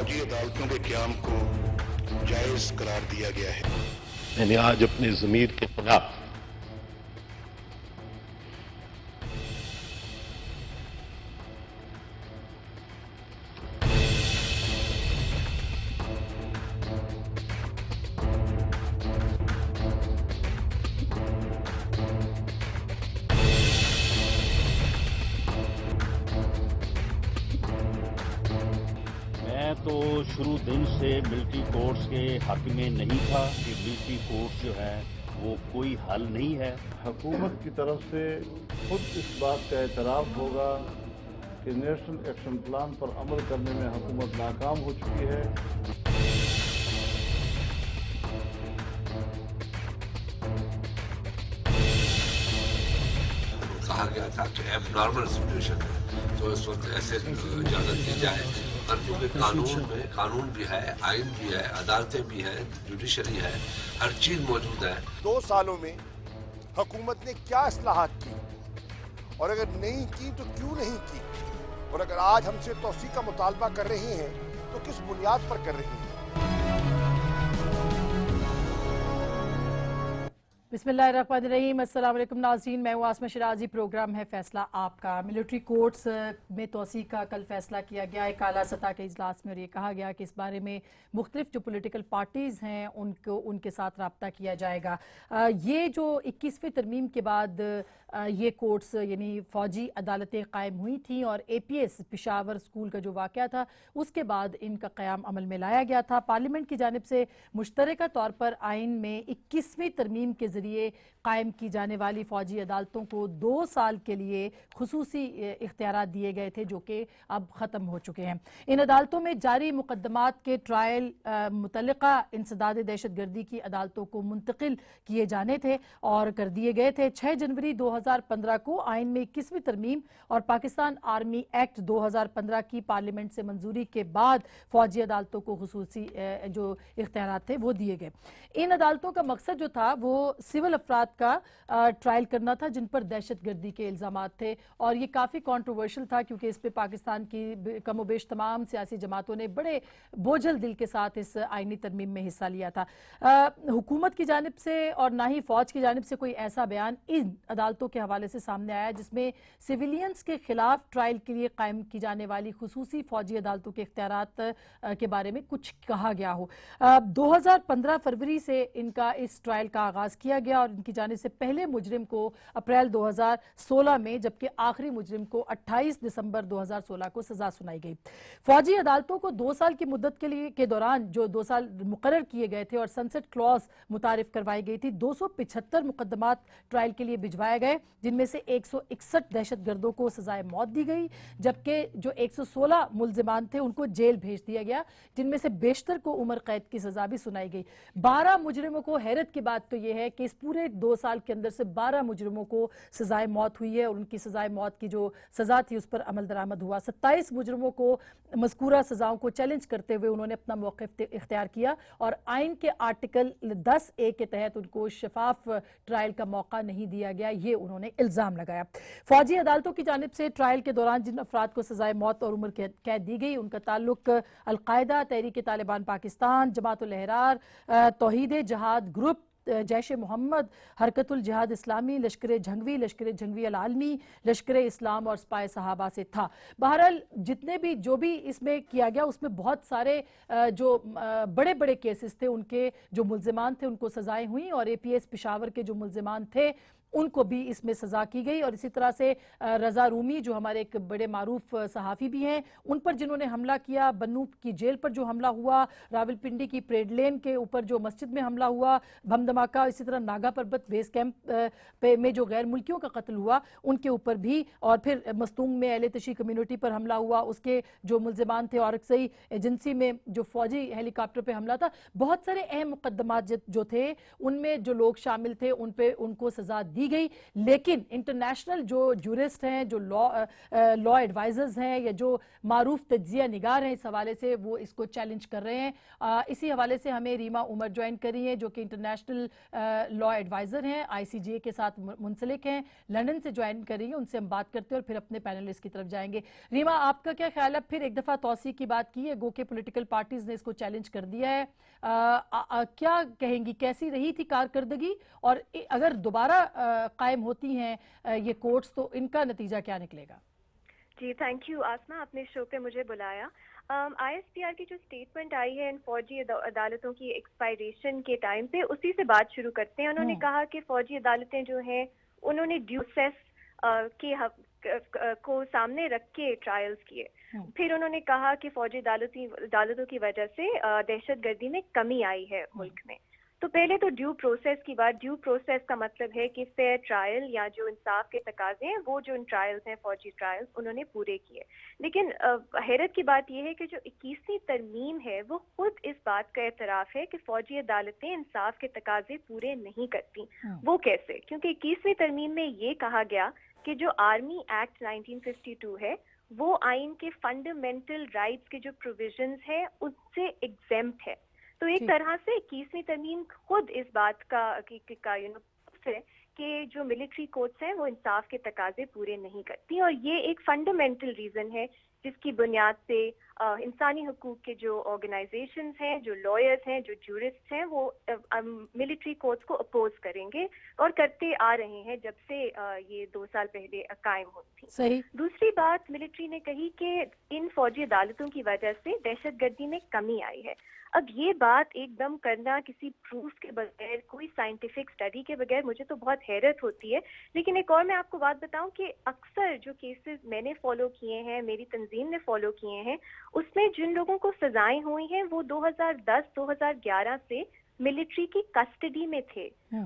फौजी अदालतों के क़याम को जायज़ करार दिया गया है। मैंने आज अपनी ज़मीर के खिलाफ तो शुरू दिन से मिलिट्री कोर्ट्स के हक में नहीं था कि मिलिट्री कोर्ट्स जो है वो कोई हल नहीं है। हुकूमत की तरफ से खुद इस बात का एतराफ़ होगा कि नेशनल एक्शन प्लान पर अमल करने में हुकूमत नाकाम हो चुकी है। कहा गया था कि एब नॉर्मल सिचुएशन है तो इस वक्त ऐसे इजाज़त दी जाए, और क्योंकि कानून भी है, आइन भी है, अदालतें भी हैं, जुडिशरी है, हर चीज़ मौजूद है। 2 सालों में हुकूमत ने क्या इस्लाहात की, और अगर नहीं की तो क्यों नहीं की, और अगर आज हमसे तौसीक़ का मुतालबा कर रहे हैं तो किस बुनियाद पर कर रहे हैं। बिस्मिल्लाहिर्रहमानिर्रहीम, अस्सलाम वालेकुम नाज़रीन, मैं हूँ आसमा शिराजी। प्रोग्राम है फैसला आपका। मिलिट्री कोर्ट्स में तौसीक़ का कल फैसला किया गया एक आला सतह के इजलास में, और ये कहा गया कि इस बारे में मुख्तलिफ जो पॉलिटिकल पार्टीज़ हैं उनके साथ रब्ता किया जाएगा। ये जो 21वीं तरमीम के बाद ये कोर्ट्स यानी फ़ौजी अदालतें कायम हुई थी, और APS पेशावर स्कूल का जो वाक़या था उसके बाद इनका क़याम अमल में लाया गया था। पार्लियामेंट की जानिब से मुश्तरका तौर पर आइन में 21वीं तरमीम के ज़रिए कायम की जाने वाली फ़ौजी अदालतों को 2 साल के लिए खुसूसी इख्तियारात दिए गए थे, जो कि अब ख़त्म हो चुके हैं। इन अदालतों में जारी मुकदमात के ट्रायल मुतल्लिका इंसदाद दहशतगर्दी की अदालतों को मुंतकिल किए जाने थे और कर दिए गए थे। 6 जनवरी 2015 को आइन में 21वीं तरमीम और पाकिस्तान आर्मी एक्ट 2015 की पार्लियामेंट से मंजूरी के बाद फ़ौजी अदालतों को खुसूसी जो इख्तियारात थे वो दिए गए। इन अदालतों का मकसद जो था वो सिविल अफराद का ट्रायल करना था जिन पर दहशतगर्दी के इल्ज़ामात थे, और ये काफ़ी कंट्रोवर्शियल था क्योंकि इस पे पाकिस्तान की कमोबेश तमाम सियासी जमातों ने बड़े बोझल दिल के साथ इस आइनी तरमीम में हिस्सा लिया था। हुकूमत की जानिब से और ना ही फ़ौज की जानिब से कोई ऐसा बयान इन अदालतों के हवाले से सामने आया जिसमें सिविलियंस के खिलाफ ट्रायल के लिए कायम की जाने वाली खुसूसी फ़ौजी अदालतों के इख्तियारात के बारे में कुछ कहा गया हो। 2015 फरवरी से इनका इस ट्रायल का आगाज़ किया गया, और इनकी जाने से पहले मुजरिम को अप्रैल 2016 में, जबकि आखिरी मुजरिम को 28 दिसंबर 2016 को सजा सुनाई गई। फौजी अदालतों को 2 साल की मुद्दत के दौरान जो 2 साल मुकर्रर किए गए थे और सनसेट क्लॉज मुतारिफ करवाई गई थी, 275 मुकदमात ट्रायल के लिए भिजवाए गए, जिनमें से 161 दहशतगर्दों को सजाए मौत दी गई, जबकि जो 116 मुल्जिमान थे उनको जेल भेज दिया गया, जिनमें से बेशतर को उम्र कैद की सजा भी सुनाई गई। 12 मुजरिमों को, हैरत की बात तो यह है कि इस पूरे 2 साल के अंदर से 12 मुजरिमों को सजाए मौत हुई है, और उनकी सजाए मौत की जो सजा थी उस पर अमल दरामद हुआ। 27 मुजरिमों को मज़कूरा सजाओं को चैलेंज करते हुए उन्होंने अपना मौक़िफ़ इख्तियार किया, और आइन के आर्टिकल 10A के तहत उनको शफाफ ट्रायल का मौका नहीं दिया गया, ये उन्होंने इल्ज़ाम लगाया। फौजी अदालतों की जानिब से ट्रायल के दौरान जिन अफराद को सजाए मौत और उम्र कैद दी गई, उनका ताल्लुक अल-कायदा, तहरीक तालिबान पाकिस्तान, जमातुल अहरार, तौहीद जहाद ग्रुप, जैश मोहम्मद, हरकतुल जिहाद इस्लामी, लश्कर झंगवी अल-आलमी, लश्कर इस्लाम और स्पाई सहाबा से था। बहरहाल जितने भी जो भी इसमें किया गया उसमें बहुत सारे जो बड़े बड़े केसेस थे, उनके जो मुल्जिमान थे उनको सजाएं हुई, और APS पेशावर के जो मुल्जिमान थे उनको भी इसमें सज़ा की गई। और इसी तरह से रज़ा रूमी जो हमारे एक बड़े मारूफ सहाफ़ी भी हैं, उन पर जिन्होंने हमला किया, बन्नू की जेल पर जो हमला हुआ, रावलपिंडी की परेड लेन के ऊपर जो मस्जिद में हमला हुआ, बम धमाका, इसी तरह नागा पर्बत बेस कैंप में जो गैर मुल्कियों का कत्ल हुआ उनके ऊपर भी, और फिर मस्तूंग में अहले तशी कम्यूनिटी पर हमला हुआ, उसके जो मुल्जिमान थे, और अक्सई एजेंसी में जो फौजी हेलीकॉप्टर पर हमला था, बहुत सारे अहम मुकदमात जो थे उनमें जो लोग शामिल थे उनको सज़ा दी की गई, लेकिन इंटरनेशनल जो जूरिस्ट हैं, जो लॉ एडवाइजर्स हैं या जो मारूफ तज्जिया निगार हैं, इस हवाले से वो इसको चैलेंज कर रहे हैं। इसी हवाले से हमें रीमा उमर ज्वाइन करी हैं, जो कि इंटरनेशनल लॉ एडवाइजर हैं, ICJ के साथ मुंसलिक हैं, लंदन से ज्वाइन कर रही हैं। उनसे हम बात करते हैं और फिर अपने पैनलिस्ट की तरफ जाएंगे। रीमा, आपका क्या ख्याल है? फिर एक दफ़ा तौसी की बात की है, गो के पॉलिटिकल पार्टीज ने इसको चैलेंज कर दिया है। क्या कहेंगी, कैसी रही थी कारकर्दगी, और अगर दोबारा कायम होती हैं ये कोर्ट्स तो इनका नतीजा क्या निकलेगा? जी, थैंक यू आसमा, आपने शो पे मुझे बुलाया। ISPR की जो स्टेटमेंट आई है इन फौजी अदालतों की एक्सपायरेशन के टाइम पे, उसी से बात शुरू करते हैं। उन्होंने कहा कि फौजी अदालतें जो हैं उन्होंने ड्यू प्रोसेस को सामने रख के ट्रायल्स किए। फिर उन्होंने कहा कि फौजी अदालतों की वजह से दहशतगर्दी में कमी आई है मुल्क में। तो पहले तो ड्यू प्रोसेस की बात, ड्यू प्रोसेस का मतलब है कि फेयर ट्रायल या जो इंसाफ के तकाजे हैं वो जो इन ट्रायल्स हैं, फौजी ट्रायल्स, उन्होंने पूरे किए। लेकिन हैरत की बात यह है कि जो 21वीं तरमीम है वो खुद इस बात का एतराफ़ है कि फौजी अदालतें इंसाफ के तकाजे पूरे नहीं करती। वो कैसे? क्योंकि 21वीं तरमीम में ये कहा गया कि जो आर्मी एक्ट 1952 है वो आइन के फंडामेंटल राइट्स के जो प्रोविजंस है उससे एग्जेम्प्ट है। तो एक तरह से 21वीं तरमीम खुद इस बात का है कि जो मिलिट्री कोर्ट्स हैं वो इंसाफ के तकाजे पूरे नहीं करती, और ये एक फंडामेंटल रीज़न है जिसकी बुनियाद से इंसानी हकूक़ के जो ऑर्गेनाइजेशंस हैं, जो लॉयर्स हैं, जो जूरिस्ट हैं, वो मिलिट्री कोर्ट्स को अपोज करेंगे और करते आ रहे हैं जब से ये 2 साल पहले कायम हुई थी। सही। दूसरी बात मिलिट्री ने कही कि इन फौजी अदालतों की वजह से दहशतगर्दी में कमी आई है। अब ये बात एकदम करना किसी प्रूफ के बगैर, कोई साइंटिफिक स्टडी के बगैर, मुझे तो बहुत हैरत होती है। लेकिन एक और मैं आपको बात बताऊं कि अक्सर जो केसेस मैंने फॉलो किए हैं, मेरी तंजीम ने फॉलो किए हैं, उसमें जिन लोगों को सजाएं हुई हैं वो 2010-2011 से मिलिट्री की कस्टडी में थे।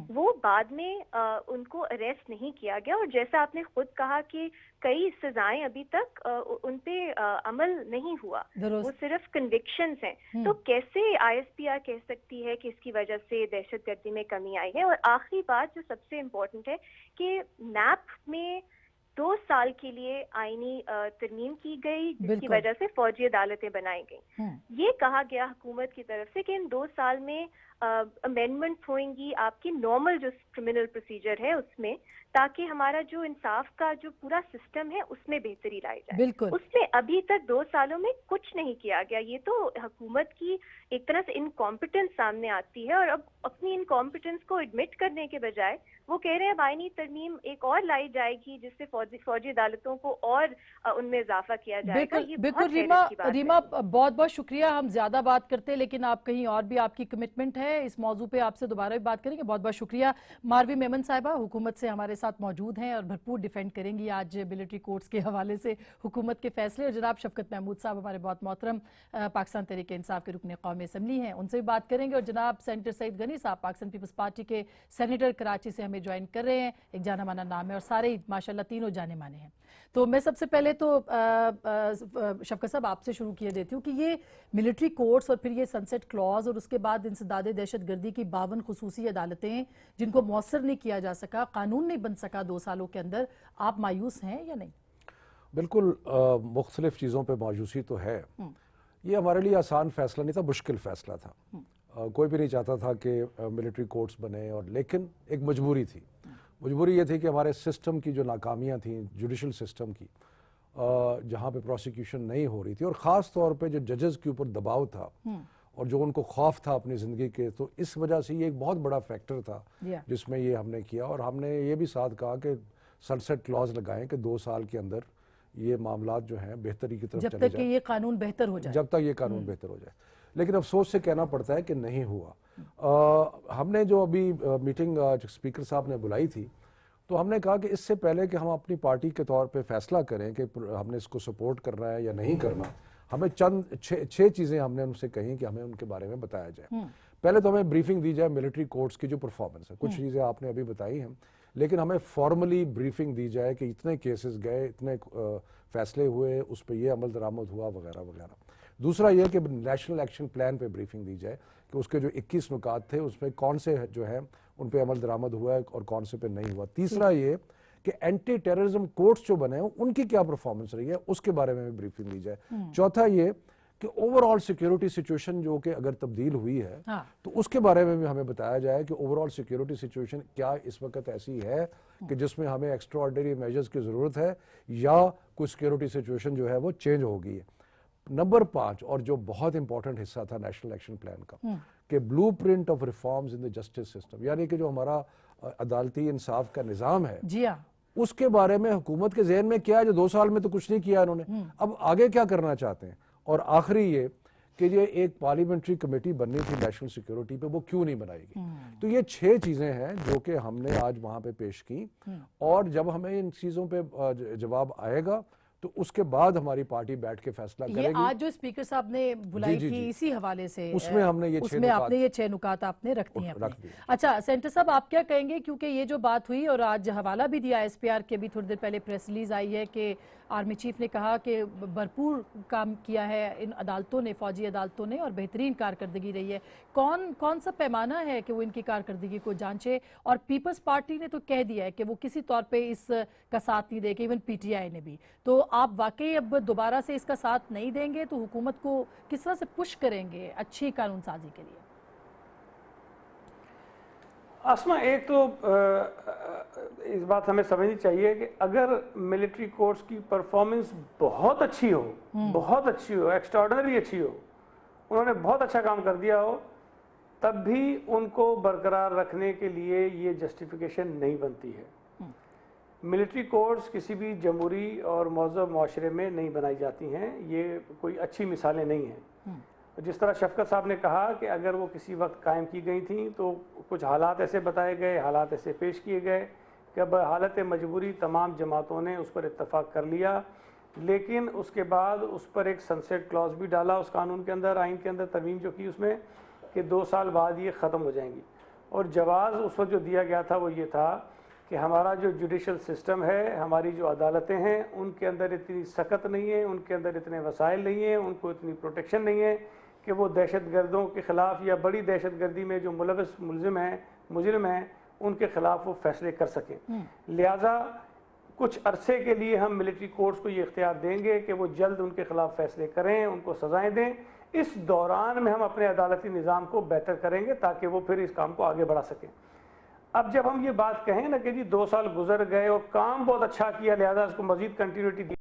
वो बाद में उनको अरेस्ट नहीं किया गया, और जैसा आपने खुद कहा कि कई सजाएं अभी तक उन पे अमल नहीं हुआ, वो सिर्फ कन्विक्शंस हैं। तो कैसे ISPR कह सकती है कि इसकी वजह से दहशतगर्दी में कमी आई है? और आखिरी बात जो सबसे इम्पोर्टेंट है कि NAP में 2 साल के लिए आईनी तरमीम की गई जिसकी वजह से फौजी अदालतें बनाई गई। ये कहा गया हुकूमत की तरफ से कि इन 2 साल में अमेंडमेंट्स होंगी आपकी नॉर्मल जो क्रिमिनल प्रोसीजर है उसमें, ताकि हमारा जो इंसाफ का जो पूरा सिस्टम है उसमें बेहतरी लाई जाए। उसमें अभी तक 2 सालों में कुछ नहीं किया गया। ये तो हुकूमत की एक तरह से इनकॉम्पिटेंस सामने आती है, और अब अपनी इनकॉम्पिटेंस को एडमिट करने के बजाय वो कह रहे हैं अब आईनी तरमीम एक और लाई जाएगी जिससे फौजी अदालतों को और उनमें इजाफा किया जाएगा। बिल्कुल रीमा, बहुत बहुत शुक्रिया। हम ज्यादा बात करते हैं लेकिन आप कहीं और भी आपकी कमिटमेंट है इस मौजू पे, आपसे दोबारा भी बात करेंगे। बहुत बहुत शुक्रिया। मारवी मेमन साहिबा हुकूमत से हमारे साथ मौजूद हैं और भरपूर डिफेंड करेंगी आज मिलिट्री कोर्ट्स के हवाले से हुकूमत के फैसले। और जनाब शफकत महमूद साहब हमारे बहुत मोहतरम पाकिस्तान तहरीक इंसाफ के रुकन कौमी असम्बली हैं, उनसे भी बात करेंगे। और जनाब सेनेटर सईद गनी साहब पाकिस्तान पीपल्स पार्टी के सेनेटर कराची से हमें ज्वाइन कर रहे हैं। एक जाना माना नाम है और सारे माशाल्लाह तीनों जाने माने हैं। तो मैं सबसे पहले तो शफकत साहब आपसे शुरू किए देती हूँ कि ये मिलिट्री कोर्ट्स और फिर ये सनसेट क्लॉज और उसके बाद इंसदाद दहशतगर्दी की 52 खुसूसी अदालतें जिनको मौसर नहीं किया जा सका, कानून नहीं बन सका 2 सालों के अंदर, आप मायूस हैं या नहीं? बिल्कुल मुख्तलिफ चीज़ों पर मायूसी तो है। ये हमारे लिए आसान फैसला नहीं था, मुश्किल फैसला था। कोई भी नहीं चाहता था कि मिलिट्री कोर्ट्स बने, और लेकिन एक मजबूरी थी। मजबूरी ये थी कि हमारे सिस्टम की जो नाकामियाँ थीं, जुडिशल सिस्टम की, जहाँ पे प्रोसिक्यूशन नहीं हो रही थी, और ख़ास तौर पे जो जजेस के ऊपर दबाव था और जो उनको खौफ था अपनी ज़िंदगी के, तो इस वजह से ये एक बहुत बड़ा फैक्टर था जिसमें ये हमने किया। और हमने ये भी साथ कहा कि सनसेट क्लॉज लगाएं कि 2 साल के अंदर ये मामलात जो हैं बेहतरी की तरफ चले जाए, जब तक ये कानून बेहतर हो जाए, जब तक ये कानून बेहतर हो जाए। लेकिन अफसोस से कहना पड़ता है कि नहीं हुआ। हमने जो अभी मीटिंग स्पीकर साहब ने बुलाई थी, तो हमने कहा कि इससे पहले कि हम अपनी पार्टी के तौर पे फैसला करें कि हमने इसको सपोर्ट करना है या नहीं करना, हमें चंद 6 चीज़ें हमने उनसे कही कि हमें उनके बारे में बताया जाए। पहले तो हमें ब्रीफिंग दी जाए मिलिट्री कोर्ट्स की जो परफॉर्मेंस है। कुछ चीज़ें आपने अभी बताई हैं, लेकिन हमें फॉर्मली ब्रीफिंग दी जाए कि इतने केसेस गए, इतने फैसले हुए, उस पर ये अमल दरामद हुआ, वगैरह वगैरह। दूसरा ये कि नेशनल एक्शन प्लान पे ब्रीफिंग दी जाए कि उसके जो 21 नुकात थे उसमें कौन से जो है उन पे अमल दरामद हुआ है और कौन से पे नहीं हुआ। तीसरा ये कि एंटी टेररिज्म कोर्ट्स जो बने हैं उनकी क्या परफॉर्मेंस रही है उसके बारे में भी ब्रीफिंग दी जाए। चौथा ये कि ओवरऑल सिक्योरिटी सिचुएशन जो कि अगर तब्दील हुई है तो उसके बारे में भी हमें बताया जाए कि ओवरऑल सिक्योरिटी सिचुएशन क्या इस वक्त ऐसी है कि जिसमें हमें एक्स्ट्राऑर्डिनरी मेजर्स की ज़रूरत है या कोई सिक्योरिटी सिचुएशन जो है वो चेंज हो गई है। नंबर 5 और जो बहुत इंपॉर्टेंट हिस्सा था नेशनल एक्शन प्लान का कि blueprint of reforms in the justice system, यानी कि जो हमारा अदालती इंसाफ का निज़ाम है जी हाँ, उसके बारे में हुकूमत के जहन में क्या है। जो 2 साल में तो कुछ नहीं किया इन्होंने, अब आगे क्या करना चाहते हैं। और आखिरी ये कि ये एक पार्लियामेंट्री कमेटी बननी थी नेशनल सिक्योरिटी पे, वो क्यों नहीं बनाएगी। तो ये 6 चीज़ें हैं जो कि हमने आज वहाँ पे पेश की, और जब हमें इन चीज़ों पे जवाब आएगा तो उसके बाद हमारी पार्टी बैठ के फैसला करेगी। ये आज जो स्पीकर साहब ने बुलाई थी इसी हवाले से उसमें हमने ये उसमें आपने ये 6 नुकात आपने रख दिए अपने। अच्छा सेंटर साहब आप क्या कहेंगे, क्योंकि ये जो बात हुई और आज हवाला भी दिया एसपीआर के भी, थोड़ी देर पहले प्रेस रिलीज आई है कि आर्मी चीफ ने कहा कि भरपूर काम किया है इन अदालतों ने, फौजी अदालतों ने, और बेहतरीन कारकर्दगी रही है। कौन सा पैमाना है कि वो इनकी कारकर्दगी को जांचे। और पीपल्स पार्टी ने तो कह दिया है कि वो किसी तौर पे इस का साथ नहीं देगी, इवन पीटीआई ने भी। तो आप वाकई अब दोबारा से इसका साथ नहीं देंगे तो हुकूमत को किस तरह से पुश करेंगे अच्छी कानून साजी के लिए? आसमा, एक तो इस बात हमें समझनी चाहिए कि अगर मिलिट्री कोर्ट्स की परफॉर्मेंस बहुत अच्छी हो, बहुत अच्छी हो, एक्स्ट्राऑर्डिनरी अच्छी हो, उन्होंने बहुत अच्छा काम कर दिया हो, तब भी उनको बरकरार रखने के लिए ये जस्टिफिकेशन नहीं बनती है। मिलिट्री कोर्ट्स किसी भी जमहूरी और महज़ब माशरे में नहीं बनाई जाती हैं, ये कोई अच्छी मिसालें नहीं हैं। जिस तरह शफकत साहब ने कहा कि अगर वो किसी वक्त कायम की गई थी तो कुछ हालात ऐसे बताए गए, हालात ऐसे पेश किए गए कि अब हालत मजबूरी तमाम जमातों ने उस पर इत्तफाक कर लिया, लेकिन उसके बाद उस पर एक सनसेट क्लॉज भी डाला उस कानून के अंदर, आइन के अंदर तरमीम जो की उसमें कि 2 साल बाद ये ख़त्म हो जाएंगी। और जवाज़ उस वक्त जो दिया गया था वो ये था कि हमारा जो जुडिशल सिस्टम है, हमारी जो अदालतें हैं, उनके अंदर इतनी सख्त नहीं है, उनके अंदर इतने वसाइल नहीं है, उनको इतनी प्रोटेक्शन नहीं है कि वो दहशत गर्दों के ख़िलाफ़ या बड़ी दहशत गर्दी में जो मुलविस मुजरिम हैं उनके ख़िलाफ़ वो फैसले कर सकें। लिहाजा कुछ अरसे के लिए हम मिलिट्री कोर्ट्स को ये इख्तियार देंगे कि वो जल्द उनके ख़िलाफ़ फैसले करें, उनको सज़ाएँ दें। इस दौरान में हम अपने अदालती निज़ाम को बेहतर करेंगे ताकि वो फिर इस काम को आगे बढ़ा सकें। अब जब हम ये बात कहें ना कि जी 2 साल गुजर गए और काम बहुत अच्छा किया, लिहाजा उसको मज़ीद कंटिन्यूटी दी,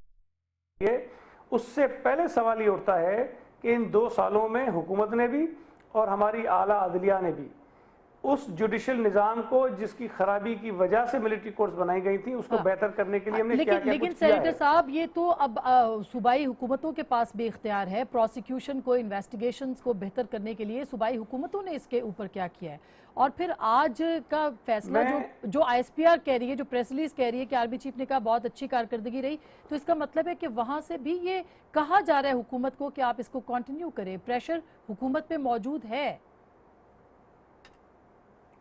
उससे पहले सवाल ये उठता है कि इन 2 सालों में हुकूमत ने भी और हमारी आला अदलिया ने भी उस जुडिशल निज़ाम को जिसकी खराबी की वजह से मिलिट्री कोर्ट्स बनाई गई थी उसको बेहतर करने के लिए हमने क्या क्या लेकिन सेनेटर साहब ये तो अब सूबाई हुकूमतों के पास भी इख्तियार है, प्रोसिक्यूशन को, इन्वेस्टिगेशंस को बेहतर करने के लिए सूबाई हुकूमतों ने इसके ऊपर क्या किया है। और फिर आज का फैसला जो आईएसपीआर कह रही है, जो प्रेस रिलीज कह रही है कि आर्मी चीफ ने कहा बहुत अच्छी कारकर्दगी रही, तो इसका मतलब है कि वहां से भी ये कहा जा रहा है हुकूमत को कि आप इसको कंटिन्यू करें, प्रेशर हुकूमत पे मौजूद है।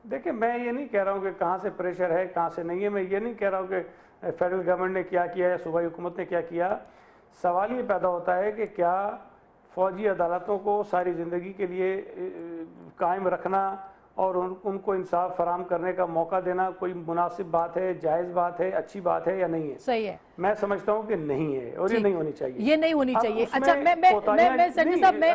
देखिए, मैं ये नहीं कह रहा हूँ कि कहाँ से प्रेशर है कहाँ से नहीं है, मैं ये नहीं कह रहा हूँ कि फेडरल गवर्नमेंट ने क्या किया है, सूबाई हुकूमत ने क्या किया। सवाल ये पैदा होता है कि क्या फौजी अदालतों को सारी ज़िंदगी के लिए कायम रखना और उनको इंसाफ फराम करने का मौका देना कोई मुनासिब बात है, जायज़ बात है, अच्छी बात है या नहीं है? सही है, मैं समझता हूँ कि नहीं है और ये नहीं होनी चाहिए, ये नहीं होनी चाहिए। अच्छा, मैं सेंटर साहब, मैं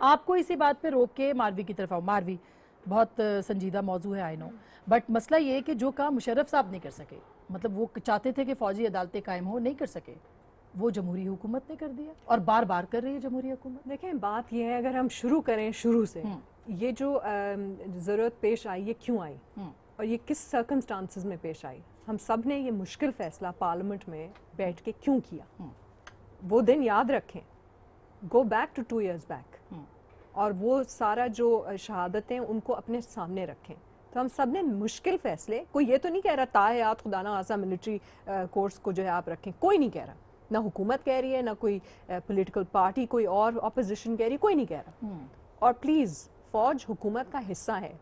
आपको इसी बात पे रोक के मारवी की तरफ आऊँ। मारवी, बहुत संजीदा मौजू है, आई नो, बट मसला ये है कि जो काम मुशर्रफ साहब नहीं कर सके, मतलब वो चाहते थे कि फौजी अदालतें कायम हो, नहीं कर सके, वो जमहूरी हुकूमत ने कर दिया और बार बार कर रही है जमहूरी हुकूमत। देखें, बात ये है, अगर हम शुरू करें शुरू से, ये जो ज़रूरत पेश आई, ये क्यों आई और ये किस सर्कमस्टांसेस में पेश आई, हम सब ने ये मुश्किल फ़ैसला पार्लियामेंट में बैठ के क्यों किया, वो दिन याद रखें, go back to 2 years back, और वो सारा जो शहादतें उनको अपने सामने रखें। तो हम सब ने मुश्किल फ़ैसले, कोई ये तो नहीं कह रहा ताहयात खुदा ना आसा मिलिट्री कोर्ट्स को जो है आप रखें, कोई नहीं कह रहा, ना हुकूमत कह रही है, ना कोई पॉलिटिकल पार्टी, कोई और अपोजिशन कह रही, कोई नहीं कह रहा। और प्लीज़, फ़ौज हुकूमत का हिस्सा है,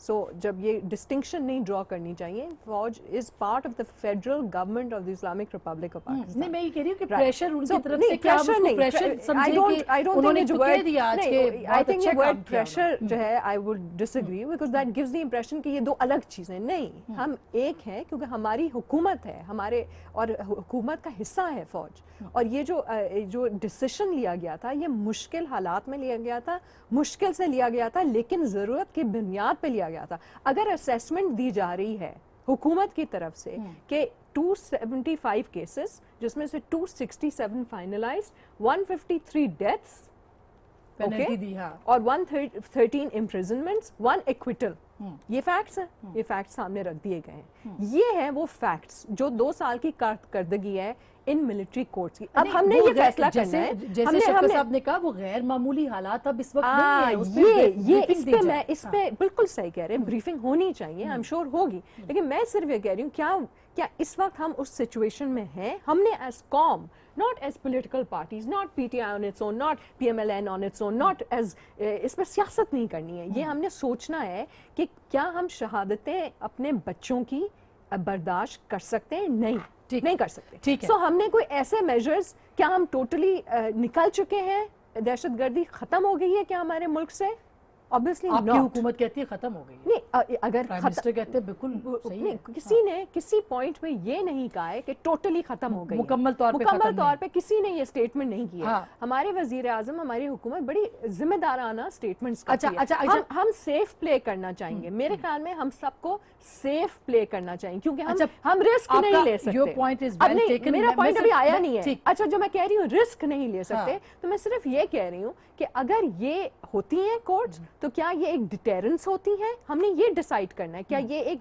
सो जब ये डिस्टिंक्शन नहीं ड्रॉ करनी चाहिए, फौज is part of the federal government of the Islamic Republic of Pakistan. नहीं, मैं ये कह रही हूँ कि प्रेशर उनकी तरफ से क्या उसको प्रेशर समझे कि उन्होंने जो कह दिया आज के आई थिंक ये वर्ड प्रेशर जो है I would disagree because that gives the impression कि ये दो अलग चीजें नहीं, हम एक हैं क्योंकि हमारी हुकूमत है, हमारे और हुकूमत का हिस्सा है फौज। और ये जो डिसीजन लिया गया था ये मुश्किल हालात में लिया गया था, मुश्किल से लिया गया था, लेकिन ज़रूरत की बुनियाद पे लिया गया था। अगर असेसमेंट दी जा रही है हुकूमत की तरफ से कि 275 केसेस जिसमें से 267 फाइनलाइज्ड, 153 डेथ्स और 113 इम्प्रिजनमेंट्स, 1 एक्विटल, ये फैक्ट्स हैं, ये फैक्ट्स सामने रख दिए गए हैं। ये है वो फैक्ट्स जो 2 साल की कारकर्दगी है इन मिलिट्री कोर्ट्स की। अब हमने ये फैसला करना है, जैसे शफकत साहब ने कहा वो गैर मामूली हालात अब इस वक्त नहीं है, उस इस पे बिल्कुल सही कह रहे हैं, ब्रीफिंग होनी चाहिए, आई एम श्योर होगी, लेकिन मैं सिर्फ ये कह रही हूँ क्या इस वक्त हम उस सिचुएशन में हैं, हमने एज कॉम, not as political parties, not PTI on its own, not PMLN on its own, not as इस पर सियासत नहीं करनी है, ये हमने सोचना है कि क्या हम शहादतें अपने बच्चों की बर्दाश्त कर सकते हैं? नहीं कर सकते। ठीक है। So हमने कोई ऐसे मेजर्स, क्या हम टोटली निकल चुके हैं, दहशतगर्दी खत्म हो गई है क्या हमारे मुल्क से? Obviously आपकी not. हुकूमत कहती है खत्म हो गई है। नहीं, अगर प्राइम मिनिस्टर कहते हैं बिल्कुल सही है। किसी ने किसी पॉइंट में ये नहीं कहा है कि टोटली खत्म हो गई, मुकम्मल तौर पे किसी ने ये स्टेटमेंट नहीं किया। हाँ। हमारे वजीर आजम, हमारी हुकूमत बड़ी जिम्मेदाराना स्टेटमेंट्स अच्छा, करती है। अच्छा, हम सेफ प्ले करना चाहेंगे, मेरे ख्याल में हम सबको सेफ प्ले करना चाहिए, क्योंकि हम रिस्क नहीं ले सकते। Your point is well taken। मेरा पॉइंट अभी आया नहीं है। ठीक। अच्छा, जो मैं कह रही हूँ रिस्क नहीं ले सकते, तो मैं सिर्फ ये कह रही हूँ कि अगर ये होती हैं कोर्ट्स, तो क्या ये एक डिटेरेंस होती है? हमने ये डिसाइड करना है, क्या ये एक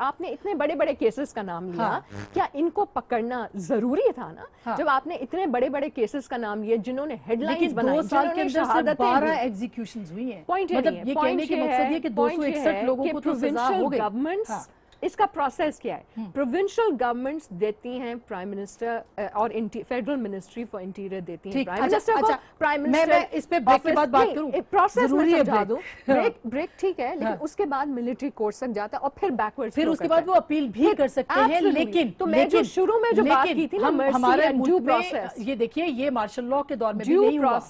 आपने इतने बड़े बड़े केसेस का नाम लिया, क्या इनको पकड़ना जरूरी था ना? जब आपने इतने बड़े बड़े केसेस का नाम लिया जिन्होंने हेडलाइंस बनाई, 2 साल के अंदर सिर्फ 12 एग्जीक्यूशंस हुई हैं। पॉइंट मतलब ये कहने के मकसद ये कि 261 लोगों को तो सजा हो गई। गवर्नमेंट्स, इसका प्रोसेस क्या है? प्रोविंशियल गवर्नमेंट्स देती हैं प्राइम मिनिस्टर और फेडरल मिनिस्ट्री फॉर इंटीरियर देती है प्राइम मिनिस्टर को। प्राइम मिनिस्टर मैं इस पे ब्रेक के बाद बात करूं, प्रोसेस में समझा दूं। ब्रेक ठीक है, लेकिन उसके बाद मिलिट्री कोर्ट तक जाता है और फिर बैकवर्ड, फिर उसके बाद वो अपील भी कर सकते हैं। लेकिन तो मैं जो शुरू में जो बात की थी ना, हमारे ड्यू प्रोसेस, ये देखिए ये मार्शल लॉ के दौर में भी नहीं हुआ,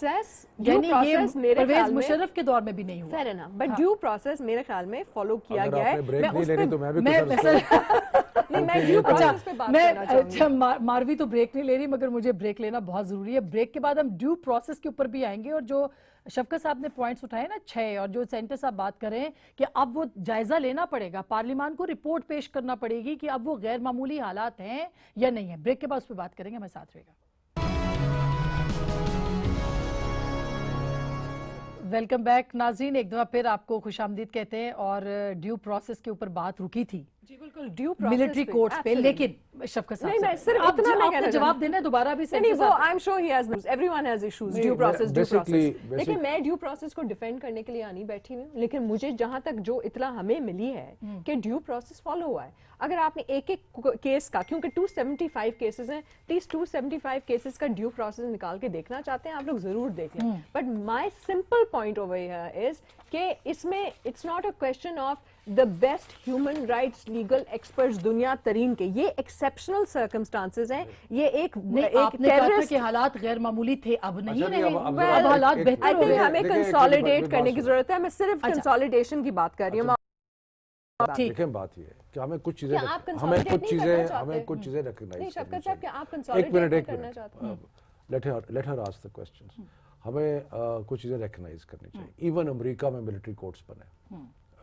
यानी ये परवेज मुशर्रफ के दौर में भी नहीं हुआ। Fair enough, but due process मेरे ख्याल में फॉलो किया गया है। मारवी तो ब्रेक नहीं ले रही, मगर मुझे ब्रेक लेना बहुत जरूरी है। ब्रेक के बाद हम ड्यू प्रोसेस के ऊपर भी आएंगे, और जो शफकत साहब ने पॉइंट्स उठाए ना 6, और जो सेंटर साहब बात कर रहे हैं कि अब वो जायजा लेना पड़ेगा, पार्लियामान को रिपोर्ट पेश करना पड़ेगी कि अब वो गैर मामूली हालात हैं या नहीं है। ब्रेक के बाद उस पर बात करेंगे, हमारे साथ रहेगा। वेलकम बैक नाज़रीन, एक दफा फिर आपको खुशामदीद कहते हैं। और ड्यू प्रोसेस के ऊपर बात रुकी थी जी, बिल्कुल ड्यू प्रोसेस मिलिट्री कोर्ट्स पे, लेकिन शफकत साहब मैं सिर्फ इतना मैं कहना जवाब देना है दोबारा भी। नहीं, वो आई am sure he has, everyone has issues, due process. लेकिन मैं ड्यू प्रोसेस को डिफेंड करने के लिए आनी बैठी हुई हूँ, लेकिन मुझे जहां तक जो इतला हमें मिली है कि ड्यू प्रोसेस फॉलो हुआ है। अगर आपने एक केस का, क्योंकि 275 केसेस हैं, प्लीज 275 केसेस का ड्यू प्रोसेस निकाल के देखना चाहते हैं आप लोग, जरूर देख लें। But my simple point over here is कि इसमें it's not a question of the best human rights legal experts दुनिया तरीन के, ये एक्सेप्शनल सर्कमस्टांसेस हैं। ये एक टेररिस्ट के हालात गैर मामूली थे, अब नहीं रहे, अब हालात बेहतर हो गए। हमें कंसोलिडेट करने की जरूरत है, मैं सिर्फ कंसोलिडेशन की बात कर रही हूँ। देखें, बात ये है कि हमें कुछ चीजें रिकॉग्नाइज करनी चाहिए। एक minute, let her ask the questions. हमें कुछ चीजें रिकॉग्नाइज करनी चाहिए। इवन अमेरिका में मिलिट्री कोर्ट्स बने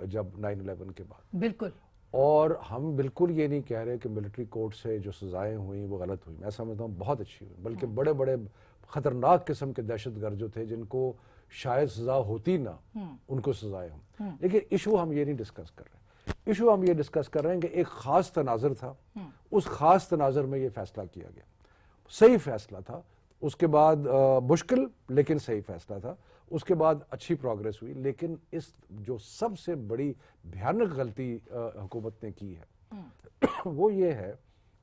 जब 9/11 के बाद, बिल्कुल। और हम बिल्कुल ये नहीं कह रहे कि मिलिट्री कोर्ट से जो सजाएं हुई वो गलत हुई, मैं समझता हूँ बहुत अच्छी हुई, बल्कि बड़े बड़े खतरनाक किस्म के दहशतगर्द जो थे जिनको शायद सजा होती ना, उनको सजाएं हों। लेकिन इशू हम ये नहीं डिस्कस कर रहे, इशू हम ये डिस्कस कर रहे हैं कि एक खास तनाज़र था, उस खास तनाज़र में ये फैसला किया गया, सही फैसला था। उसके बाद मुश्किल लेकिन सही फैसला था, उसके बाद अच्छी प्रोग्रेस हुई। लेकिन इस जो सबसे बड़ी भयानक गलती हुकूमत ने की है वो ये है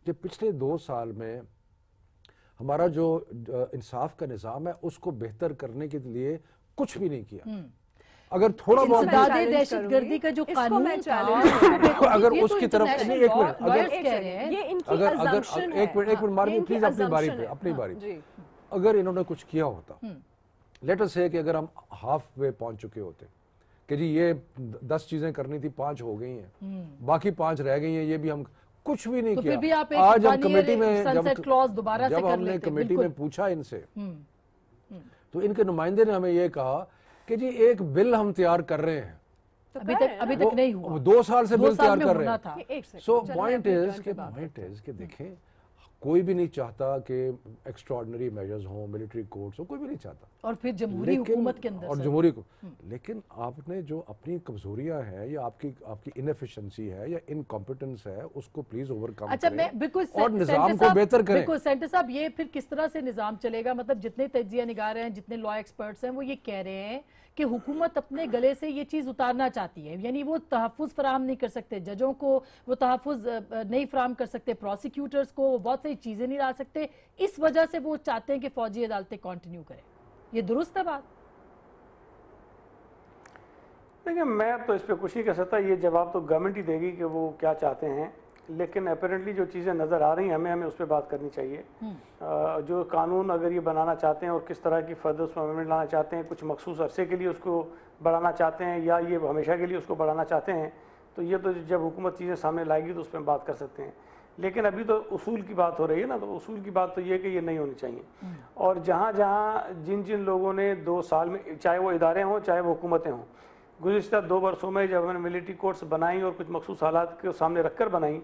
कि पिछले 2 साल में हमारा जो इंसाफ का निज़ाम है उसको बेहतर करने के लिए कुछ भी नहीं किया। अगर थोड़ा बहुत इंसदादे दहशतगर्दी का जो कानून था, अगर ये तो उसकी तरफ international नहीं, एक मिनट, lawyers अगर कह रहे हैं, ये इनकी अगर assumption है। एक मिनट मार्वी इनकी प्लीज अपनी बारी assumption पे, है। अपनी बारी जी। अगर इन्होंने कुछ किया होता, लेट अस से कि अगर हम हाफ वे पहुंच चुके होते कि जी ये 10 चीजें करनी थी, 5 हो गई हैं, बाकी 5 रह गई हैं, ये भी हम कुछ भी नहीं तो फिर भी किया। आप एक आज हम 1 कमेटी year में sunset clause दोबारा से जब कर हमने लेते, कमेटी बिल्कुल। में पूछा इनसे, तो इनके नुमाइंदे ने हमें ये कहा कि जी एक बिल हम तैयार कर रहे हैं, अभी तक नहीं हुआ, 2 साल से 2 बिल साल तैयार में कर रहे होना था। हैं। सो पॉइंट इज कि देखें, कोई भी नहीं चाहता कि एक्स्ट्राऑर्डिनरी मेजर्स हों, मिलिट्री कोर्ट्स हो, कोई भी नहीं चाहता, और फिर जमहूरी हुकूमत के अंदर और से। जमहूरी को, लेकिन आपने जो अपनी कमजोरियां हैं या आपकी इनएफिशिएंसी है या इनकॉम्पिटेंस है, उसको प्लीज ओवरकम अच्छा, करें मैं बिल्कुल और निजाम को बेहतर करें। बिल्कुल सेंटर साहब, ये फिर किस तरह से निजाम चलेगा? मतलब जितने तजिया निगार हैं, जितने लॉ एक्सपर्ट्स हैं, वो ये कह रहे हैं कि हुकूमत अपने गले से ये चीज़ उतारना चाहती है, यानी वो तहफ़्फ़ुज़ फराहम नहीं कर सकते, जजों को वो तहफ़्फ़ुज़ नहीं फराहम कर सकते, प्रोसिक्यूटर्स को वो बहुत सारी चीज़ें नहीं ला सकते, इस वजह से वो चाहते हैं कि फौजी अदालतें कंटिन्यू करें। ये दुरुस्त है बात? देखिए, मैं तो इस पर कुछ नहीं कह सकता, ये जवाब तो गवर्नमेंट ही देगी कि वो क्या चाहते हैं, लेकिन अपेरेंटली जो चीज़ें नज़र आ रही हैं हमें उस पर बात करनी चाहिए। जो कानून अगर ये बनाना चाहते हैं और किस तरह की फर्दर उसमें अमेंडमेंट लाना चाहते हैं, कुछ मखसूस अरसे के लिए उसको बढ़ाना चाहते हैं या ये हमेशा के लिए उसको बढ़ाना चाहते हैं, तो ये तो जब हुकूमत चीज़ें सामने लाएगी तो उस पर बात कर सकते हैं। लेकिन अभी तो उसूल की बात हो रही है ना, तो उसूल की बात तो ये कि ये नहीं होनी चाहिए। और जहाँ जहाँ जिन लोगों ने 2 साल में, चाहे वो इदारे हों चाहे वो हुकूमतें हों, गुज़िश्ता 2 वर्षों में जब हमने मिलिट्री कोर्ट्स बनाई और कुछ मखसूस हालात के सामने रखकर बनाई,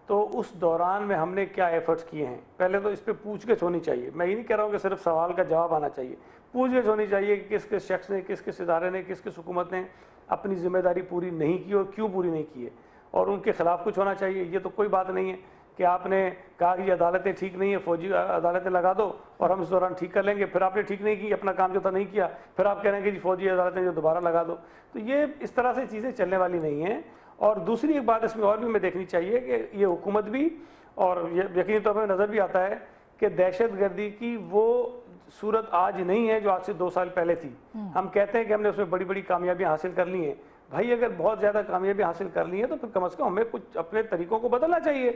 तो उस दौरान में हमने क्या एफर्ट्स किए हैं, पहले तो इस पर पूछगिछ होनी चाहिए। मैं ये नहीं कह रहा हूँ कि सिर्फ सवाल का जवाब आना चाहिए, पूछगिछ होनी चाहिए कि किस किस शख्स ने, किस किस इदारे ने, किस किस हुकूमत ने अपनी जिम्मेदारी पूरी नहीं की और क्यों पूरी नहीं की है, और उनके खिलाफ कुछ होना चाहिए। ये तो कोई बात नहीं है कि आपने कहा कि अदालतें ठीक नहीं है, फौजी अदालतें लगा दो और हम इस दौरान ठीक कर लेंगे, फिर आपने ठीक नहीं की, अपना काम जो था नहीं किया, फिर आप कह रहे हैं कि जी फौजी अदालतें जो दोबारा लगा दो। तो ये इस तरह से चीज़ें चलने वाली नहीं हैं। और दूसरी एक बात इसमें और भी हमें देखनी चाहिए कि ये हुकूमत भी, और ये यकीनी तौर पर नज़र भी आता है कि दहशतगर्दी की वो सूरत आज नहीं है जो आज से 2 साल पहले थी। हम कहते हैं कि हमने उसमें बड़ी बड़ी कामयाबियां हासिल कर ली हैं। भाई अगर बहुत ज़्यादा कामयाबी हासिल कर ली है तो फिर कम से कम हमें कुछ अपने तरीकों को बदलना चाहिए।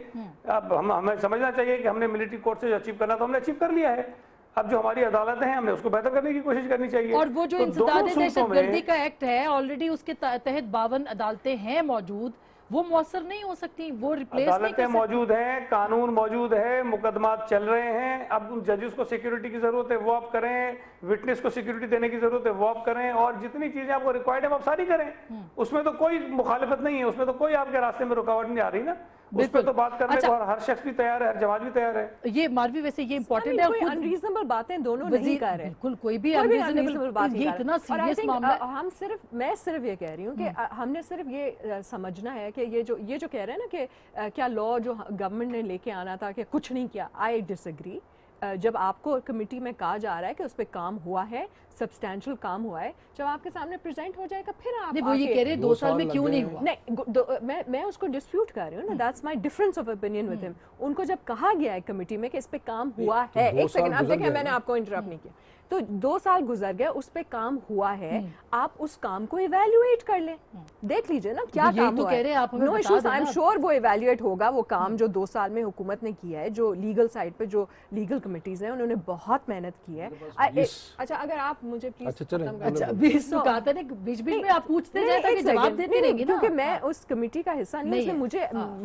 अब हमें समझना चाहिए कि हमने मिलिट्री कोर्ट से अचीव करना तो हमने अचीव कर लिया है, अब जो हमारी अदालतें हैं हमने उसको बेहतर करने की कोशिश करनी चाहिए। और वो जो इंसदादे दहशतगर्दी का एक्ट है, ऑलरेडी उसके तहत 52 अदालतें हैं मौजूद, वो मौसर नहीं हो सकती, वो रिप्लेस नहीं कर सकती। मौजूद हैं, कानून मौजूद है, मुकदमात चल रहे हैं। अब उन जजेस को सिक्योरिटी की जरूरत है वो आप करें, विटनेस को सिक्योरिटी देने की जरूरत है वो आप करें, और जितनी चीजें आपको रिक्वायर्ड है वो आप सारी करें। उसमें तो कोई मुखालिफत नहीं है, उसमें तो कोई आपके रास्ते में रुकावट नहीं आ रही ना, उस पर तो बात करने को हर शख्स भी तैयार है, हर जमात भी तैयार है। ये मारवी वैसे ये इंपॉर्टेंट है, कोई अनरीजनेबल बातें दोनों नहीं कर रहे, बिल्कुल कोई भी अनरीजनेबल बात, ये इतना सीरियस मामला है। हम सिर्फ, मैं सिर्फ ये कह रही हूँ कि हमने सिर्फ ये समझना है कि ये जो कह रहे हैं ना कि क्या लॉ जो गवर्नमेंट ने लेके आना था कि कुछ नहीं किया, आई डिसएग्री। जब आपको कमेटी में कहा जा रहा है कि उस पर काम हुआ है, सब्सटैंशियल काम हुआ है, जब आपके सामने प्रेजेंट हो जाएगा फिर आप नहीं, वो ये कह रहे 2 साल में क्यों नहीं हुआ। नहीं, मैं उसको डिस्प्यूट कर रही हूँ ना, that's my difference of opinion with him. उनको जब कहा गया है कमेटी में कि इस पे काम हुआ है, एक सेकंड, अब देखिए मैंने आपको इंटरप्ट नहीं किया, तो 2 साल गुजर गए, उस पे काम हुआ है, आप उस काम को इवैल्यूएट कर लें, देख लीजिए ना क्या काम हुआ है। No issues, I am sure वो इवैल्यूएट होगा, वो काम जो 2 साल में हुकूमत ने किया है, जो लीगल साइड पे जो लीगल कमिटीज हैं उन्होंने बहुत मेहनत की है। अच्छा, अगर आप मुझे प्लीज, अच्छा बीच में कहा था ना, बीच में आप पूछते जाए ताकि जवाब देते रहेंगे ना, क्योंकि मैं उस कमेटी का हिस्सा नहीं, इसलिए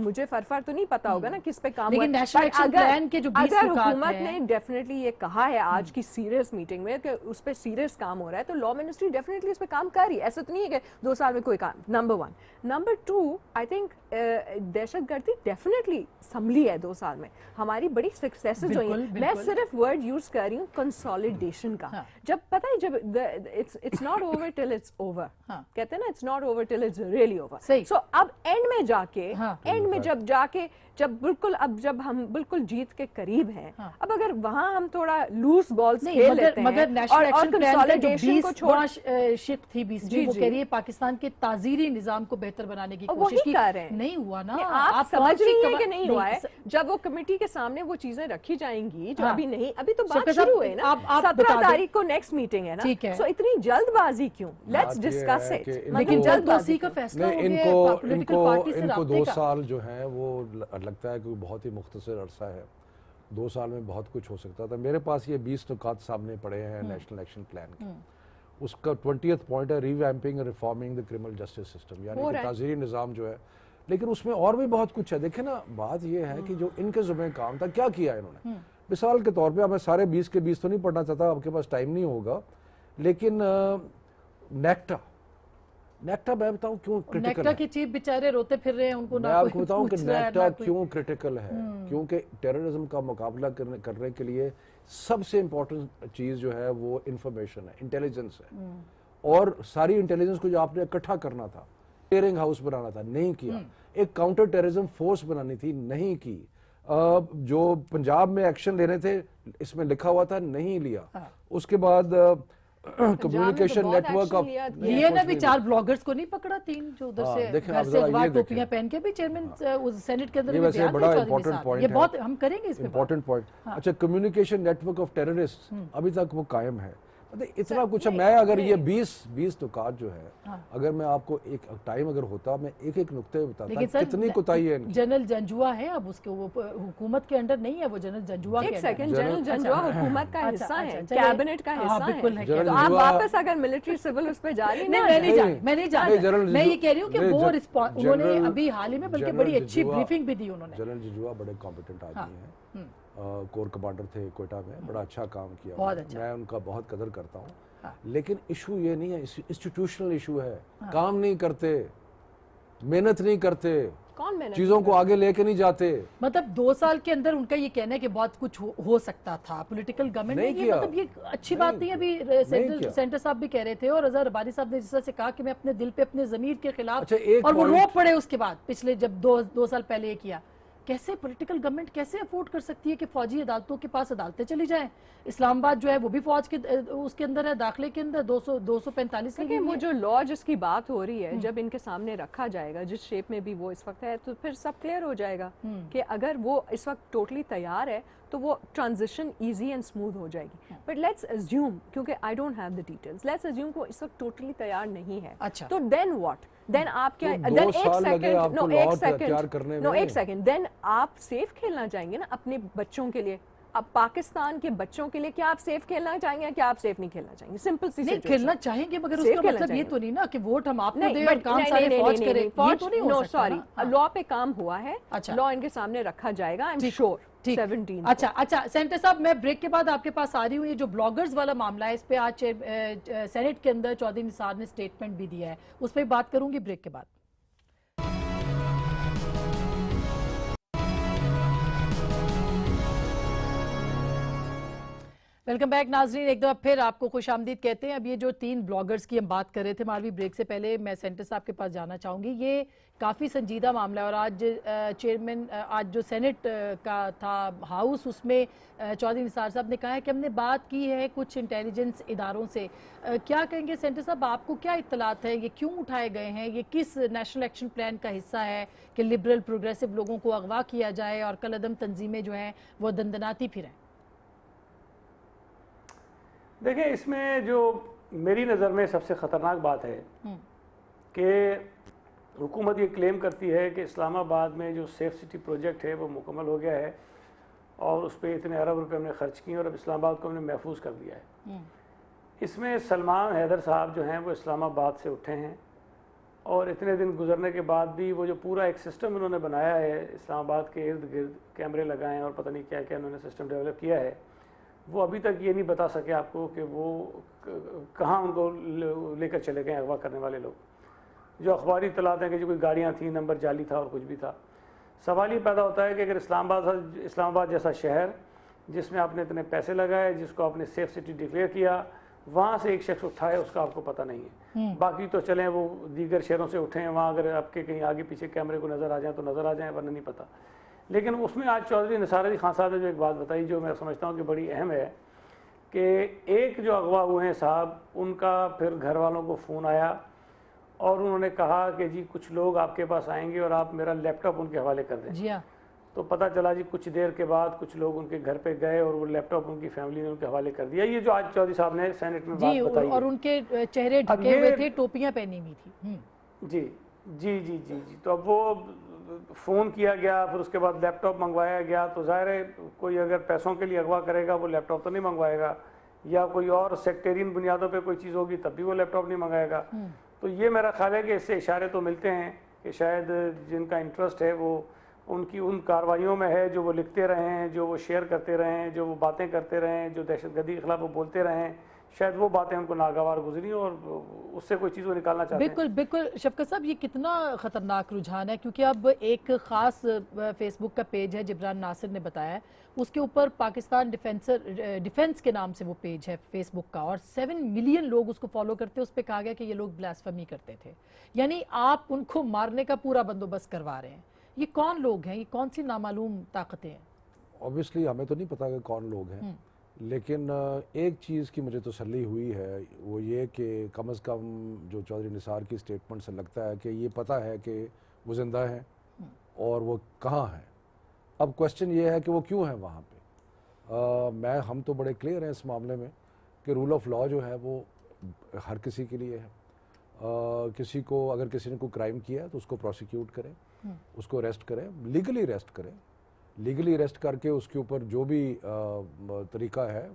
मुझे फरफर तो नहीं पता होगा ना किस पे काम हुआ। लेकिन नेशनल एक्शन प्लान के जो 20 हुकूमत ने डेफिनेटली ये कहा है आज की सीरियस मीटिंग में कि उस पे सीरियस काम हो रहा है, तो लॉ मिनिस्ट्री डेफिनेटली इस पे काम कर रही है, ऐसा तो नहीं है कि 2 साल में कोई काम। नंबर 1, नंबर 2, आई थिंक दहशतगर्दी डेफिनेटली संभली है 2 साल में, हमारी बड़ी सक्सेसेस हुई हैं। मैं सिर्फ वर्ड यूज कर रही हूँ कंसोलिडेशन का। जब पता है, जब it's not over till it's over, कहते हैं ना, it's not over till it's really over. So अब एंड में जाके, एंड में जब बिल्कुल, अब जब हम बिल्कुल जीत के करीब हैं, अब अगर वहां हम थोड़ा लूज बॉल्स खेल लेते हैं मगर नेशनल एक्शन प्लान का जो 20 छोड़ शिक थी 20 वो कह रही है पाकिस्तान के ताजीरी निजाम को बेहतर बनाने की कोशिश की, नहीं हुआ ना। आप समझ रही हैं कि नहीं हुआ है? जब वो कमेटी के सामने वो चीजें रखी जाएंगी जो अभी नहीं, अभी तो बात शुरू हुई ना, 17 तारीख को नेक्स्ट मीटिंग है ना, सो इतनी जल्दबाजी क्यों? Let's discuss it. लेकिन जल्दबाजी का फैसला हो गया पॉलिटिकल पार्टी से इनको राब्ते 2 का। साल जो है वो लगता है कि बहुत ही मुख्तसर अरसा है, 2 साल में बहुत कुछ हो सकता था। मेरे पास ये 20 नुकात सामने पड़े हैं नेशनल एक्शन प्लान के। उसका 20th पॉइंट है revamping and reforming the criminal justice system, यानी कि ताज़ीरी निज़ाम जो है। लेकिन उसमें और भी बहुत कुछ है। देखें ना, बात ये है कि जो इनके ज़ुम्मे काम था, क्या किया इन्होंने। मिसाल के तौर पे, मैं सारे 20 के 20 तो नहीं पढ़ना चाहता, आपके पास टाइम नहीं होगा, लेकिन नेक्टा मैं बताऊं क्यों क्रिटिकल है। नेक्टा के चीफ बेचारे रोते फिर रहे हैं, उनको मैं आपको बताऊं कि नेक्टा क्यों क्रिटिकल है। क्योंकि टेररिज्म का मुकाबला करने के लिए सबसे इम्पोर्टेंट चीज़ जो है वो इंफॉर्मेशन है, इंटेलिजेंस है। और सारी इंटेलिजेंस को जो आपने इकट्ठा करना था, क्लियरिंग हाउस बनाना था, नहीं किया। एक काउंटर टेररिज्म फोर्स बनानी थी, नहीं की। जो पंजाब में एक्शन लेने थे, इसमें लिखा हुआ था, नहीं लिया। उसके बाद कम्युनिकेशन नेटवर्क ऑफ ये ना भी 4 ब्लॉगर्स को नहीं पकड़ा, 3 जो उधर से घर से अगवा टोपियां पहन के भी चेयरमैन उस सेनेट के अंदर वैसे बड़ा इंपॉर्टेंट पॉइंट है, ये बहुत हम करेंगे इस पे इंपॉर्टेंट पॉइंट। अच्छा, कम्युनिकेशन नेटवर्क ऑफ टेररिस्ट अभी तक वो कायम है। इतना कुछ है। मैं अगर ये 20 नुकात जो है, अगर मैं आपको एक टाइम अगर होता, मैं एक नुक्ते बताता कितनी कोताही है। जनरल जंजुआ है, अब उसके वो हुकूमत के अंडर नहीं है, वो जनरल जंजुआ एक सेकंड, जनरल जंजुआ हुकूमत का हिस्सा है, कैबिनेट का हिस्सा है। तो आप वापस अगर मिलिट्री सिविल उस पे जा रही नहीं, मैं नहीं जा रही, मैं ये कह रही हूँ कि वो उन्होंने अभी हाल ही में बल्कि बड़ी अच्छी ब्रीफिंग भी दी उन्होंने। जनरल जंजुआ बड़े कॉम्पिटेंट आदमी हैं, कोर कमांडर थे कोयटा में, बड़ा अच्छा काम किया, मैं उनका बहुत कदर करता हूँ। लेकिन इशू ये नहीं है, इंस्टीट्यूशनल इशू है। काम नहीं करते, मेहनत नहीं करते, चीजों को आगे लेके नहीं जाते। मतलब 2 साल के अंदर उनका ये कहना है कि बहुत कुछ हो सकता था पॉलिटिकल गवर्नमेंट ने, ये मतलब ये अच्छी बात नहीं है। अभी सेंटर साहब भी कह रहे थे और रजा रबानी साहब ने जिस तरह से कहा कि मैं अपने दिल पे अपने ज़मीर के खिलाफ, और वो रो पड़े उसके बाद, पिछले जब 2 साल पहले ये किया। कैसे पॉलिटिकल गवर्नमेंट कैसे अफोर्ड कर सकती है कि फौजी अदालतों के पास अदालतें चली जाएं? इस्लामाबाद जो है वो भी फौज के उसके अंदर है, दाखिले के अंदर 245 के वो जो लॉ जिसकी बात हो रही है, जब इनके सामने रखा जाएगा जिस शेप में भी वो इस वक्त है, तो फिर सब क्लियर हो जाएगा कि अगर वो इस वक्त टोटली तैयार है तो वो ट्रांजिशन इजी एंड स्मूथ हो जाएगी। बट लेट्स अज्यूम, क्योंकि I don't have the details, let's assume को इस वक्त टोटली तैयार नहीं है। अच्छा, तो देन व्हाट? देन आप क्या, देन एक सेकंड, देन आप सेफ खेलना चाहेंगे ना अपने बच्चों के लिए? अब पाकिस्तान के बच्चों के लिए क्या आप सेफ खेलना चाहेंगे, क्या आप सेफ नहीं खेलना चाहेंगे? सिंपल सी नहीं, खेलना चाहेंगे, मगर उसका मतलब ये तो नहीं ना कि वोट हम आपको दें और काम सारे फौज करे, ये तो नहीं हो सकता। सॉरी, लॉ पे काम हुआ है, लॉ इनके सामने रखा जाएगा, आई एम श्योर। 17 अच्छा सेंटर साहब, मैं ब्रेक के बाद आपके पास आ रही हूँ। ये जो ब्लॉगर्स वाला मामला है, इस पे आज सेनेट के अंदर चौधरी निसार ने स्टेटमेंट भी दिया है, उस पर बात करूंगी ब्रेक के बाद। वेलकम बैक नाजरीन, एक दफ़ा फिर आपको खुशामदीद कहते हैं। अब ये जो 3 ब्लॉगर्स की हम बात कर रहे थे मालवी, ब्रेक से पहले मैं सेंटर साहब के पास जाना चाहूँगी। ये काफ़ी संजीदा मामला है और आज चेयरमैन, आज जो सेनेट का था हाउस, उसमें चौधरी निसार साहब ने कहा है कि हमने बात की है कुछ इंटेलिजेंस इदारों से। क्या कहेंगे सेंटर साहब, आपको क्या इत्तलात है, ये क्यों उठाए गए हैं, ये किस नेशनल एक्शन प्लान का हिस्सा है कि लिबरल प्रोग्रेसिव लोगों को अगवा किया जाए और कलअदम तंजीमें जो हैं वो दंदनाती फिरें? देखिए, इसमें जो मेरी नज़र में सबसे ख़तरनाक बात है कि हुकूमत ये क्लेम करती है कि इस्लामाबाद में जो सेफ सिटी प्रोजेक्ट है वो मुकम्मल हो गया है और उस पर इतने अरब रुपए हमने खर्च किए और अब इस्लामाबाद को हमने महफूज कर दिया है। इसमें सलमान हैदर साहब जो हैं वो इस्लामाबाद से उठे हैं और इतने दिन गुजरने के बाद भी वो जो पूरा एक सिस्टम उन्होंने बनाया है, इस्लामाबाद के इर्द गिर्द कैमरे लगाए और पता नहीं क्या क्या उन्होंने सिस्टम डेवलप किया है, वो अभी तक ये नहीं बता सके आपको कि वो कहाँ उनको लेकर चले गए अगवा करने वाले लोग। जो अखबारी इत्तलात हैं कि जो कोई गाड़ियाँ थी, नंबर जाली था और कुछ भी था। सवाल ये पैदा होता है कि अगर इस्लामाबाद जैसा शहर जिसमें आपने इतने पैसे लगाए, जिसको आपने सेफ सिटी डिक्लेयर किया, वहाँ से एक शख्स उठाए उसका आपको पता नहीं है। बाकी तो चलें वो दीगर शहरों से उठे हैं, वहाँ अगर आपके कहीं आगे पीछे कैमरे को नज़र आ जाए तो नज़र आ जाए, वरना नहीं पता। लेकिन उसमें आज चौधरी निसार अली खान साहब ने जो एक बात बताई जो मैं समझता हूँ कि बड़ी अहम है کہ ایک جو اغوا ہوئے ہیں صاحب ان کا پھر گھر والوں کو فون آیا اور انہوں نے کہا کہ جی کچھ لوگ آپ کے پاس آئیں گے اور آپ میرا لیپ ٹاپ ان کے حوالے کر دیں. جی ہاں. تو پتہ چلا جی کچھ دیر کے بعد کچھ لوگ ان کے گھر پہ گئے اور وہ لیپ ٹاپ ان کی فیملی نے ان کے حوالے کر دیا. یہ جو آج چودھری صاحب نے سینٹ میں بات بتائی اور ان کے چہرے ڈھکے ہوئے تھے, ٹوپیاں پہنی ہوئی تھی. جی جی جی جی جی تو اب وہ فون کیا گیا, پھر اس کے بعد لیپ ٹاپ منگوایا گیا. تو ظاہر ہے کوئی اگر پیسوں کے لیے اغوا کرے گا وہ لیپ ٹاپ تو نہیں منگوائے گا, یا کوئی اور سیکٹیرین بنیادوں پہ کوئی چیز ہوگی تب بھی وہ لیپ ٹاپ نہیں منگائے گا. تو یہ میرا خیال ہے کہ اس سے اشارے تو ملتے ہیں کہ شاید جن کا انٹرسٹ ہے وہ ان کی ان کارروائیوں میں ہے جو وہ لکھتے رہے ہیں, جو وہ شیئر کرتے رہے ہیں, جو وہ باتیں کرتے رہے ہیں, جو دہشت گردی کے خلاف وہ بولتے رہے ہیں, شاید وہ باتیں ان کو ناگوار گزری اور اس سے کوئی چیز وہ نکالنا چاہتے ہیں. بالکل بالکل شفقت صاحب, یہ کتنا خطرناک رجحان ہے, کیونکہ اب ایک خاص فیس بک کا پیج ہے, جبران ناصر نے بتایا ہے, اس کے اوپر پاکستان ڈیفنس کے نام سے وہ پیج ہے فیس بک کا, اور 7 ملین لوگ اس کو فالو کرتے ہیں. اس پہ کہا گیا کہ یہ لوگ بلاسفمی کرتے تھے, یعنی آپ ان کو مارنے کا پورا بندوبست کروا رہے ہیں. یہ کون لوگ ہیں, یہ کون سی نامعلوم طاقتیں ہیں؟ اوبیسلی ہمیں تو نہیں پتا کہ کون لوگ ہیں, لیکن ایک چیز کی مجھے تسلی ہوئی ہے, وہ یہ کہ کم از کم جو چودھری نثار کی سٹیٹمنٹ سے لگتا ہے کہ یہ پتہ ہے کہ وہ زندہ ہیں اور وہ کہاں ہیں. اب کوشچن یہ ہے کہ وہ کیوں ہیں وہاں پہ. ہم تو بڑے کلیئر ہیں اس معاملے میں کہ رول آف لا جو ہے وہ ہر کسی کے لیے ہے. کسی کو اگر کسی نے کوئی کرائم کیا ہے تو اس کو پروسیکیوٹ کریں, اس کو اریسٹ کریں, لیگلی اریسٹ کریں, لیگلی اریسٹ کر کے اس کے اوپر جو بھی طریقہ ہے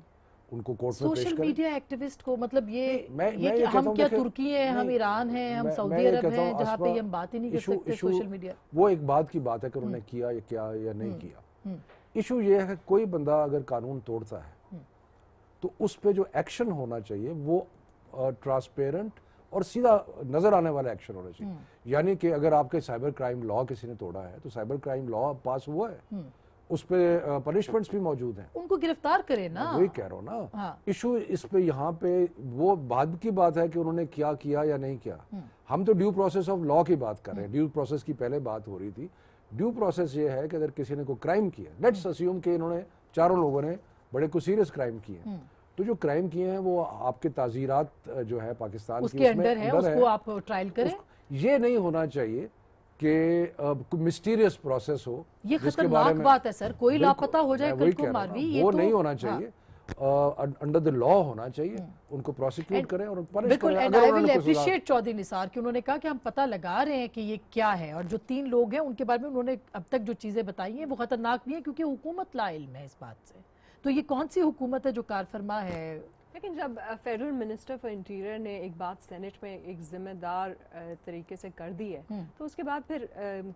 ان کو کورٹ میں پیش کریں. سوشل میڈیا ایکٹیوسٹ کو مطلب یہ ہم کیا ترکی ہیں, ہم ایران ہیں, ہم سعودی عرب ہیں, جہاں پہ ہم بات ہی نہیں کر سکتے سوشل میڈیا. وہ ایک بات کی بات ہے کہ انہوں نے کیا یا نہیں کیا. ایشو یہ ہے کہ کوئی بندہ اگر قانون توڑتا ہے تو اس پہ جو ایکشن ہونا چاہیے وہ ٹرانسپیرنٹ اور سیدھا نظر آنے والا ایکشن ہونا چاہیے. یعنی کہ اگر آپ کے سائبر کرائم لا کسی نے توڑا ہے تو سائبر کرائم لا پاس ہوا ہے, اس پہ پنشمنٹس بھی موجود ہیں, ان کو گرفتار کریں نا. وہی کہہ رہا ہوں نا. ایشو اس پہ یہاں پہ وہ بعد کی بات ہے کہ انہوں نے کیا یا نہیں کیا. ہم تو ڈیو پروسیس آف لا کی بات کر رہے ہیں. ڈیو پروسیس کی پہلے بات ہو رہی تھی. ڈیو پروسیس یہ ہے کہ اگر کسی نے کوئی کرائم کیا, لیٹس اسیوم کہ انہوں نے چاروں لوگوں نے بڑے کوئی سیریس کرائم کیے ہیں, تو جو کرائم کیے ہیں وہ آپ کے تعزیرات جو ہے پاکستان اس کے انڈر ہے, اس کو آپ ٹرائل کریں. یہ نہیں ہونا چاہیے کہ مسٹیریس پروسیس ہو. یہ خطرناک بات ہے سر, کوئی لاپتہ ہو جائے کل کو ماروی, وہ نہیں ہونا چاہیے. انڈر دی لا ہونا چاہیے, ان کو پروسیکیوٹ کریں اور پنش کریں. بالکل, I will appreciate چودھری نثار کہ انہوں نے کہا کہ ہم پتہ لگا رہے ہیں کہ یہ کیا ہے, اور جو 3 لوگ ہیں ان کے بارے میں انہوں نے اب تک جو چیزیں بتائی ہیں وہ خطرناک بھی ہیں, کیونکہ حکومت لا علم ہے اس بات سے. تو یہ کون سی حکومت ہے جو کار فرما ہے؟ لیکن جب فیڈرل منسٹر فار انٹیریئر نے ایک بات سینٹ میں ایک ذمہ دار طریقے سے کر دی ہے, تو اس کے بعد پھر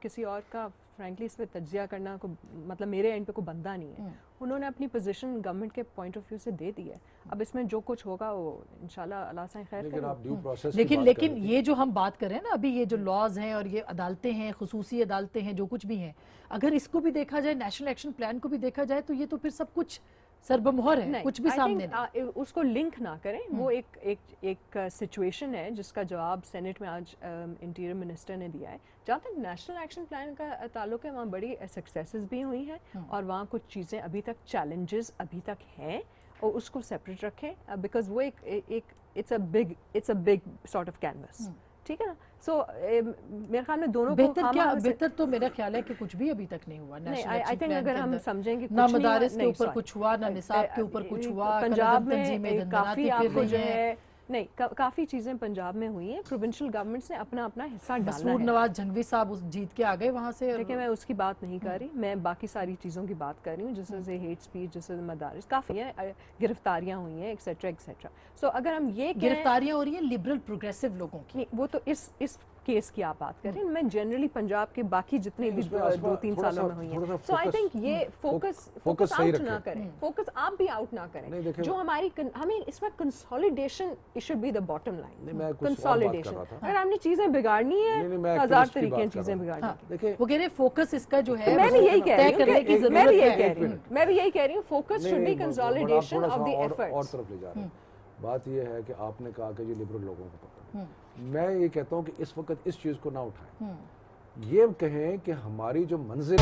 کسی اور کا فرینکلی اس پہ تجزیہ کرنا کو مطلب میرے اینڈ پہ کوئی بندہ نہیں ہے. انہوں نے اپنی پوزیشن گورنمنٹ کے پوائنٹ آف ویو سے دے دی ہے. اب اس میں جو کچھ ہوگا وہ انشاءاللہ اللہ سے خیر کرے. لیکن یہ جو ہم بات کر رہے ہیں نا ابھی, یہ جو لاز ہیں اور یہ عدالتیں ہیں, خصوصی عدالتیں ہیں, جو کچھ بھی ہیں, اگر اس کو بھی دیکھا جائے, نیشنل ایکشن پلان کو بھی دیکھا جائے, تو یہ تو پھر سب کچھ سربمہر ہے, کچھ بھی سامنے نہیں. اس کو لنک نہ کریں. وہ ایک سچویشن ہے جس کا جواب سینٹ میں آج انٹیریئر منسٹر نے دیا ہے. جہاں تک نیشنل ایکشن پلان کا تعلق ہے, وہاں بڑی سکسیسز بھی ہوئی ہیں, اور وہاں کچھ چیزیں ابھی تک چیلنجز ابھی تک ہیں, اور اس کو سیپریٹ رکھیں, بیکاز وہ it's a big sort of canvas. ٹھیک ہے نا. سو میرے خیال میں دونوں کو بہتر تو میرا خیال ہے کہ کچھ بھی ابھی تک نہیں ہوا. آئی تھنک اگر ہم سمجھیں گے نہ مدارس کے اوپر کچھ ہوا, نہ نصاب کے اوپر کچھ ہوا. پنجاب میں کافی آپ کو جو ہے نہیں کافی چیزیں پنجاب میں ہوئی ہیں. پروونشل گورنمنٹس نے اپنا حصہ ڈالا ہے. مسرور نواز جھنگوی صاحب جیت کے آ گئے وہاں سے. دیکھیں میں اس کی بات نہیں کر رہی, میں باقی ساری چیزوں کی بات کر رہی ہوں, جیسے ہیٹ اسپیچ, جیسے مدارس کافی ہیں, گرفتاریاں ہوئی ہیں, ایکسیٹرا ایکسیٹرا. سو اگر ہم یہ گرفتاریاں ہو رہی ہیں لبرل پروگریسو لوگوں کی, وہ تو اس کیس کی آپ بات کر رہے ہیں. میں جنرلی پنجاب کے باقی جتنے بھی 2-3 سالوں میں ہوئی ہیں. سو آئی تھنک یہ فوکس آؤٹ نہ کریں, فوکس آپ بھی آؤٹ نہ کریں. جو ہمیں اس میں consolidation it should be the bottom line. Consolidation. اگر ہم نے چیزیں بگاڑنی ہیں, ہزار طریقے ہیں چیزیں بگاڑنے کے. وہ کہہ رہے فوکس اس کا جو ہے, میں بھی یہی کہہ رہی ہوں, focus should be consolidation of the efforts. اور طرف لے جا رہے ہیں. بات یہ ہے کہ آپ نے کہا کہ یہ لبرل لوگوں کو پکڑ, میں یہ کہتا ہوں کہ اس وقت اس چیز کو نہ اٹھائیں. یہ کہیں کہ ہماری جو منزل